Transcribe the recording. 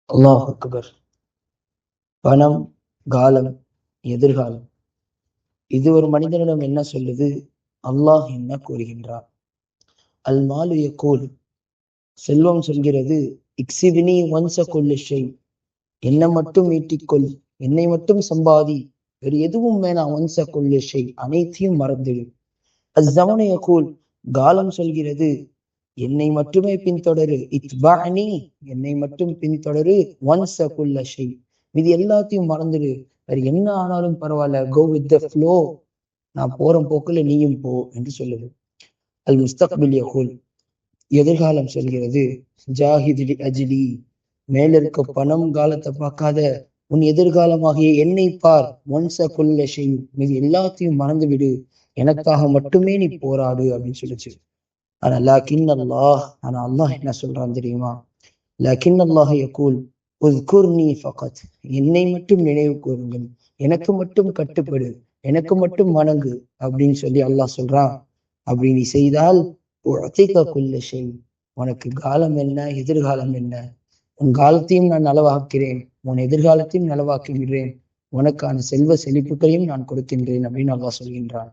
அல்லாஹ் அக்பர். பணம், காலம், எதிர்காலம், இது ஒரு மனிதனிடம் என்ன சொல்லுது? அல்லாஹ் என்ன கூறுகின்றார்? அல் மாலு யகூல், செல்வம் சொல்கிறது, இக்ஸிபினி ஒன்ச கொல்லு ஷெய், என்னை மட்டும் ஈட்டிக்கொள், என்னை மட்டும் சம்பாதி, வேறு எதுவும் வேணாம். ஒன்ச கொல்லு ஷெய், அனைத்தையும் மறந்துடு. அஸ்ஸமனு யகூல், காலம் சொல்கிறது, என்னை மட்டுமே பின்தொடரு. இத்பஅனி, என்னை மட்டும் பின்தொடரு. ஒன்ச குல்ல ஷெய், இது எல்லாத்தையும் மறந்துடு, வேறு என்ன ஆனாலும் பரவாயில்ல. கோ வித் த ஃப்ளோ, நான் போற போக்குல நீயும் போ என்று சொல்லுது. அல் முஸ்தக்பில் யகூல், எதிர்காலம் சொல்கிறது, ஜாஹிதி அஜிலி, மேல இருக்க பணம் காலத்தை பார்க்காத, உன் எதிர்காலமாகிய என்னை பார். ஒன்ச குல்ல ஷெய், இது எல்லாத்தையும் மறந்து விடு, எனக்காக மட்டுமே நீ போராடு அப்படின்னு சொல்லிச்சு. ஆனா லாக்கின் அல்லாஹ், ஆனா அல்லாஹ் என்ன சொல்றான் தெரியுமா? லாக்கின் அல்லாஹ் யகூல் உஸ்குர்னி ஃபகத், என்னை மட்டும் நினைவு கூறுங்கள், எனக்கு மட்டும் கட்டுப்படு, எனக்கு மட்டும் வணங்கு அப்படின்னு சொல்லி அல்லாஹ் சொல்றான். அப்படி நீ செய்தால் உஅதிக குல்ல ஷை, உனக்கு காலம் என்ன, எதிர்காலம் என்ன, உன் காலத்தையும் நான் நலவாக்கிறேன், உன் எதிர்காலத்தையும் நலவாக்குகிறேன், உனக்கான செல்வ செழிப்புகளையும் நான் கொடுக்கின்றேன் அப்படின்னு அல்லாஹ் சொல்கின்றான்.